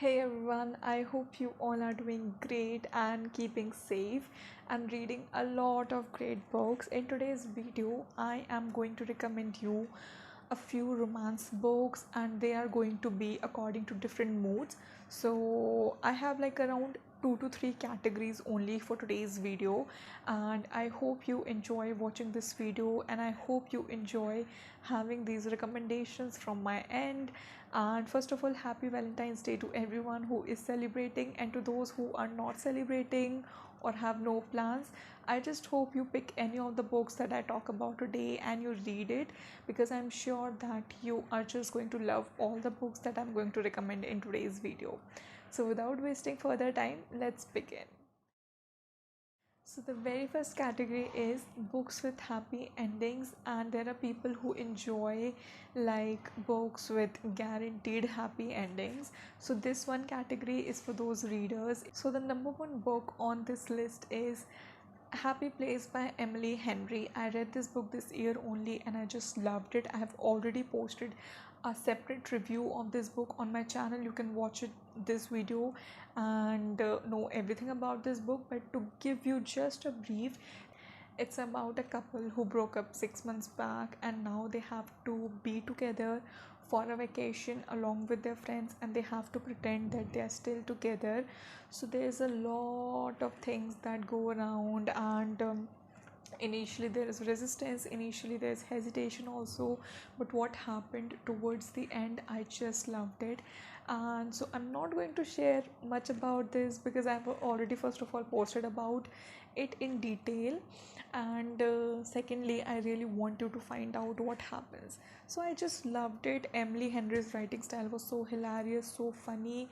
Hey everyone, I hope you all are doing great and keeping safe and reading a lot of great books. In today's video, I am going to recommend you a few romance books and they are going to be according to different moods. So, I have like around 2 to 3 categories only for today's video, and I hope you enjoy watching this video and I hope you enjoy having these recommendations from my end. And first of all, happy Valentine's Day to everyone who is celebrating, and to those who are not celebrating or have no plans. I just hope you pick any of the books that I talk about today and you read it, because I'm sure that you are just going to love all the books that I'm going to recommend in today's video. So without wasting further time, let's begin. So, the very first category is books with happy endings, and there are people who enjoy like books with guaranteed happy endings. So, this one category is for those readers. So, the number one book on this list is Happy Place by Emily Henry. I read this book this year only and I just loved it. I have already posted a separate review of this book on my channel. You can watch it this video and know everything about this book. But to give you just a brief, it's about a couple who broke up 6 months back and now they have to be together for a vacation along with their friends, and they have to pretend that they are still together. So there's a lot of things that go around, and initially there is resistance, initially there's hesitation also, but what happened towards the end, I just loved it. And so I'm not going to share much about this because I've already first of all posted about it in detail, and secondly I really want you to find out what happens. So I just loved it. Emily Henry's writing style was so hilarious, so funny,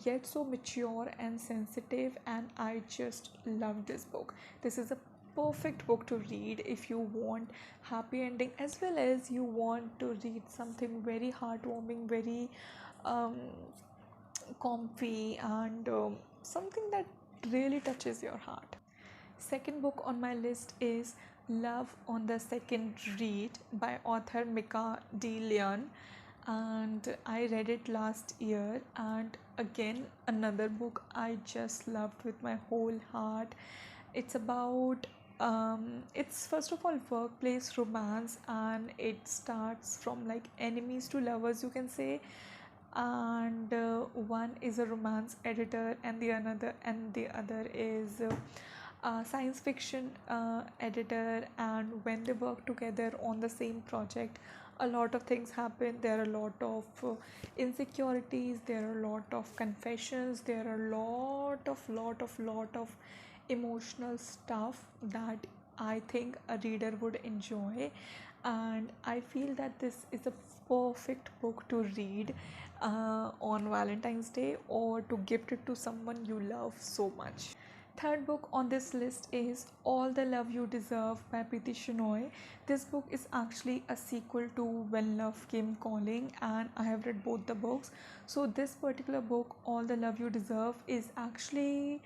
yet so mature and sensitive, and I just loved this book. This is a perfect book to read if you want happy ending as well as you want to read something very heartwarming, very um, comfy, and something that really touches your heart. Second book on my list is Love on the Second Read by author Mika D. Leon, and I read it last year, and again another book I just loved with my whole heart. It's about it's first of all workplace romance, and it starts from like enemies to lovers, you can say. And one is a romance editor and the other is a science fiction editor, and when they work together on the same project, a lot of things happen. There are a lot of insecurities, there are a lot of confessions, there are a lot of emotional stuff that I think a reader would enjoy, and I feel that this is a perfect book to read on Valentine's Day or to gift it to someone you love so much. Third book on this list is All the Love You Deserve by Preeti Shenoy. This book is actually a sequel to When Love Came Calling, and I have read both the books. So this particular book, All the Love You Deserve, is actually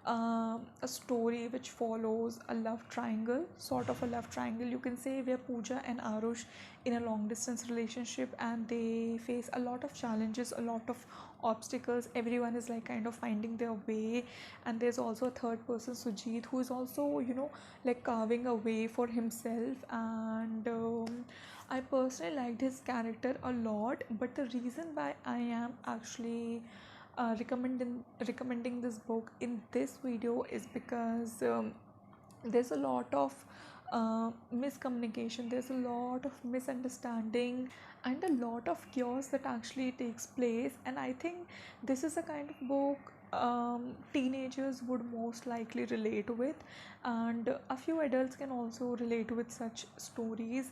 a story which follows a love triangle, sort of a love triangle you can say, where Pooja and Arush in a long distance relationship, and they face a lot of challenges, a lot of obstacles. Everyone is like kind of finding their way, and there's also a third person, Sujit, who is also like carving a way for himself. And I personally liked his character a lot, but the reason why I am actually recommending this book in this video is because there's a lot of miscommunication, there's a lot of misunderstanding, and a lot of chaos that actually takes place. And I think this is a kind of book teenagers would most likely relate with, and a few adults can also relate with such stories.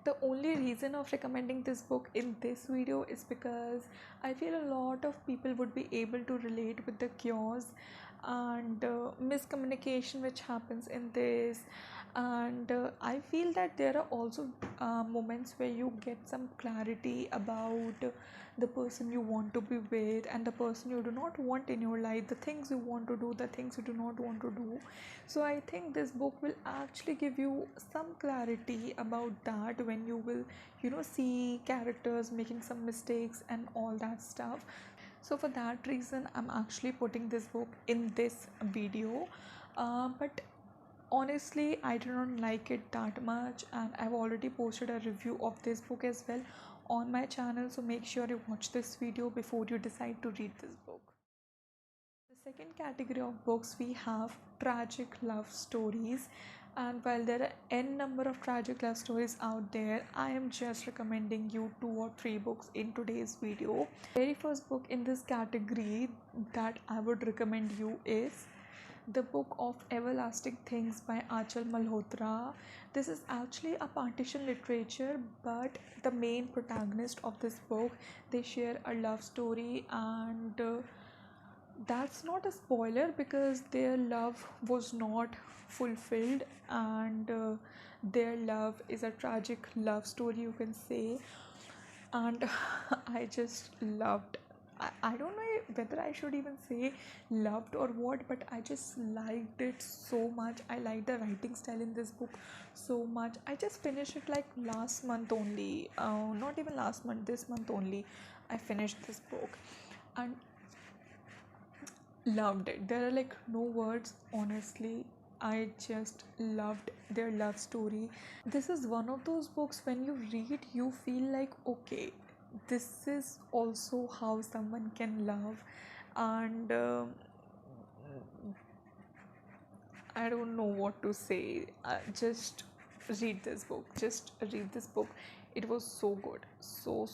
The only reason of recommending this book in this video is because I feel a lot of people would be able to relate with the chaos and miscommunication which happens in this. And I feel that there are also moments where you get some clarity about the person you want to be with and the person you do not want in your life, the things you want to do, the things you do not want to do. So I think this book will actually give you some clarity about that when you will see characters making some mistakes and all that stuff. So for that reason I'm actually putting this book in this video. But honestly I do not like it that much, and I've already posted a review of this book as well on my channel, so make sure you watch this video before you decide to read this book. The second category of books we have tragic love stories, and while there are n number of tragic love stories out there, I am just recommending you 2 or 3 books in today's video. Very first book in this category that I would recommend you is the book of Everlasting Things by Achal Malhotra. This is actually a partition literature, but the main protagonist of this book, they share a love story, and that's not a spoiler because their love was not fulfilled, and their love is a tragic love story, you can say. And I just loved, I don't know whether I should even say loved or what, but I just liked it so much. I liked the writing style in this book so much. I just finished it like last month only, not even last month, this month only I finished this book, and loved it. There are like no words, honestly. I just loved their love story. This is one of those books when you read, you feel like, okay, this is also how someone can love. And I don't know what to say. Just read this book. Just read this book. It was so good. So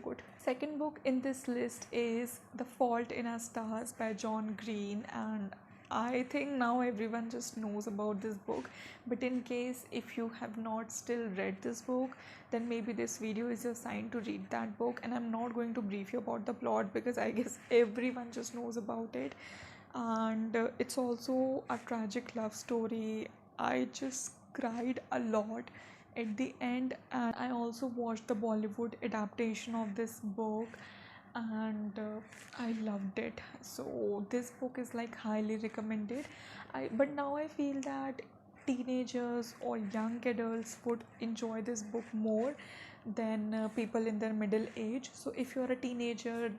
good. Second book in this list is The Fault in Our Stars by John Green, and I think now everyone just knows about this book. But in case if you have not still read this book, then maybe this video is your sign to read that book. And I'm not going to brief you about the plot because I guess everyone just knows about it. And it's also a tragic love story. I just cried a lot at the end, and I also watched the Bollywood adaptation of this book, and I loved it. So this book is like highly recommended. But now I feel that teenagers or young adults would enjoy this book more than people in their middle age. So if you're a teenager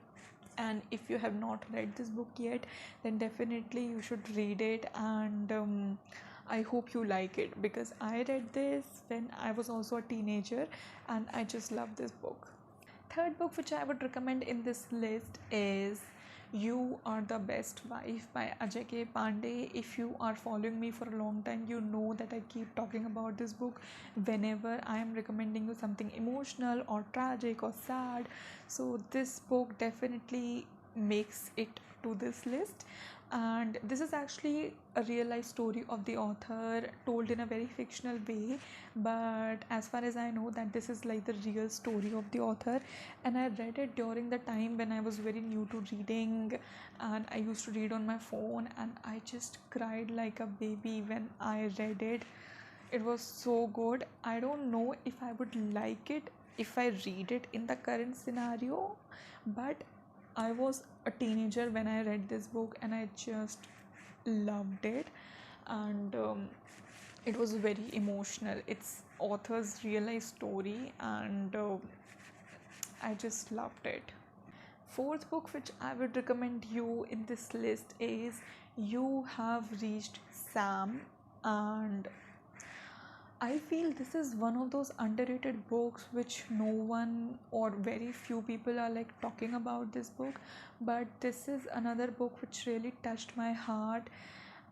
and if you have not read this book yet, then definitely you should read it, and I hope you like it because I read this when I was also a teenager and I just love this book. Third book which I would recommend in this list is You Are the Best Wife by Ajay K. Pandey. If you are following me for a long time, you know that I keep talking about this book whenever I am recommending you something emotional or tragic or sad. So this book definitely makes it to this list, and this is actually a real life story of the author told in a very fictional way, but as far as I know that this is like the real story of the author. And I read it during the time when I was very new to reading, and I used to read on my phone, and I just cried like a baby when I read it. It was so good. I don't know if I would like it if I read it in the current scenario, but I was a teenager when I read this book and I just loved it, and it was very emotional. It's author's real life story, and I just loved it. Fourth book which I would recommend you in this list is You Have Reached Sam, and I feel this is one of those underrated books which no one or very few people are like talking about this book, but this is another book which really touched my heart,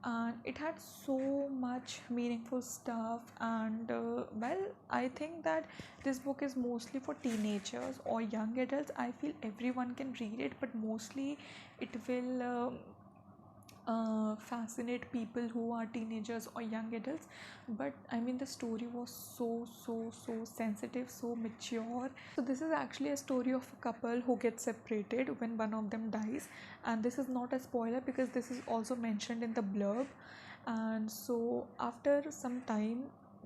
and it had so much meaningful stuff. And well, I think that this book is mostly for teenagers or young adults. I feel everyone can read it, but mostly it will fascinate people who are teenagers or young adults. But I mean, the story was so sensitive, so mature. So this is actually a story of a couple who get separated when one of them dies, and this is not a spoiler because this is also mentioned in the blurb. And so after some time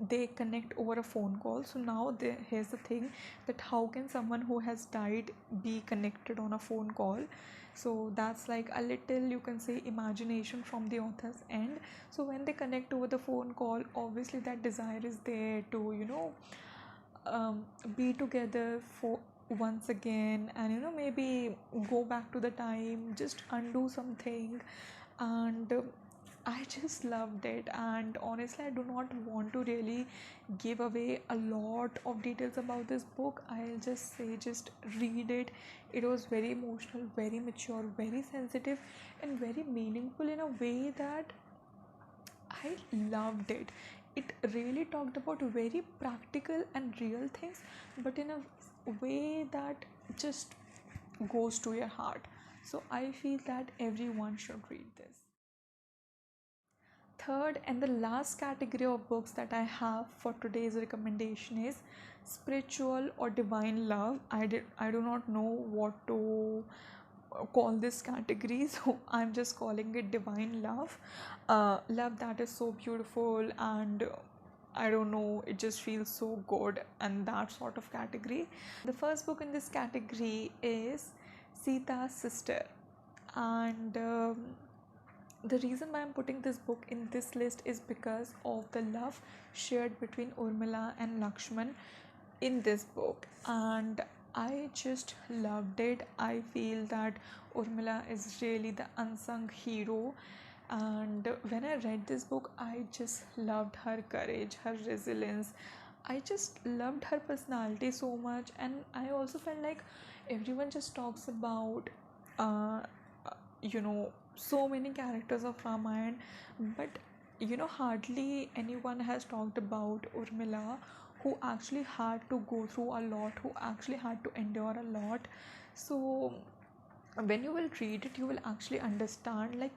they connect over a phone call. So now here's the thing, that how can someone who has died be connected on a phone call? So that's like a little, you can say, imagination from the author's end. So when they connect over the phone call, obviously that desire is there to be together for once again, and maybe go back to the time, just undo something. And I just loved it. And honestly, I do not want to really give away a lot of details about this book. I'll just say, just read it. It was very emotional, very mature, very sensitive, and very meaningful in a way that I loved it. It really talked about very practical and real things, but in a way that just goes to your heart. So I feel that everyone should read this. Third and the last category of books that I have for today's recommendation is spiritual or divine love. I do not know what to call this category, so I'm just calling it divine love. Love that is so beautiful, and I don't know, it just feels so good, and that sort of category. The first book in this category is Sita's Sister, and the reason why I'm putting this book in this list is because of the love shared between Urmila and Lakshman in this book, and I just loved it. I feel that Urmila is really the unsung hero, and when I read this book, I just loved her courage, her resilience. I just loved her personality so much, and I also felt like everyone just talks about uh, so many characters of Ramayana, but hardly anyone has talked about Urmila, who actually had to go through a lot, who actually had to endure a lot. So when you will read it, you will actually understand, like,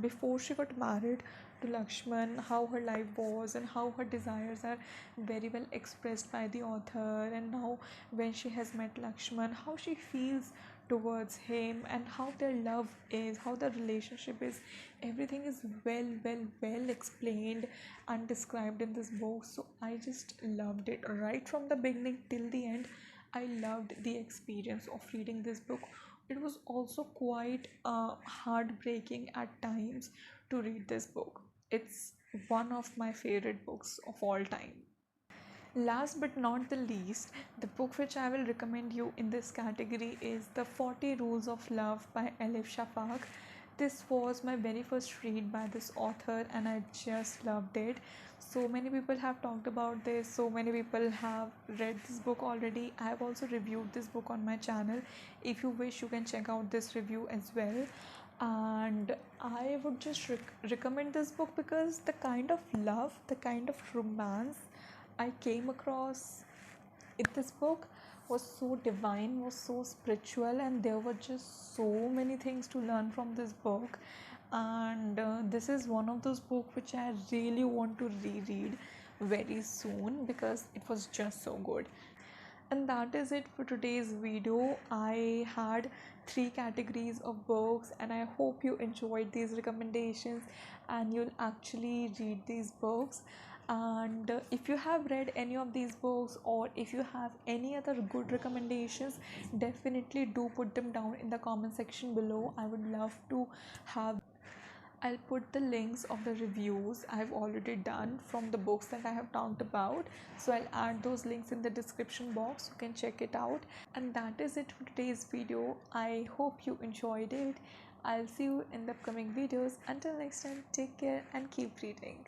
before she got married to Lakshman, how her life was and how her desires are very well expressed by the author. And now when she has met Lakshman, how she feels towards him, and how their love is, how the relationship is, everything is well explained and described in this book. So I just loved it right from the beginning till the end. I loved the experience of reading this book. It was also quite heartbreaking at times to read this book. It's one of my favorite books of all time. Last but not the least, the book which I will recommend you in this category is The 40 Rules of Love by Elif Shafak. This was my very first read by this author, and I just loved it. So many people have talked about this, so many people have read this book already. I have also reviewed this book on my channel. If you wish, you can check out this review as well. And I would just recommend this book because the kind of love, the kind of romance I came across in this book was so divine, was so spiritual, and there were just so many things to learn from this book. And this is one of those books which I really want to reread very soon because it was just so good. And that is it for today's video. I had three categories of books, and I hope you enjoyed these recommendations and you'll actually read these books. And if you have read any of these books, or if you have any other good recommendations, definitely do put them down in the comment section below. I would love to have. I'll put the links of the reviews I've already done from the books that I have talked about. So I'll add those links in the description box. You can check it out. And that is it for today's video. I hope you enjoyed it. I'll see you in the upcoming videos. Until next time, take care and keep reading.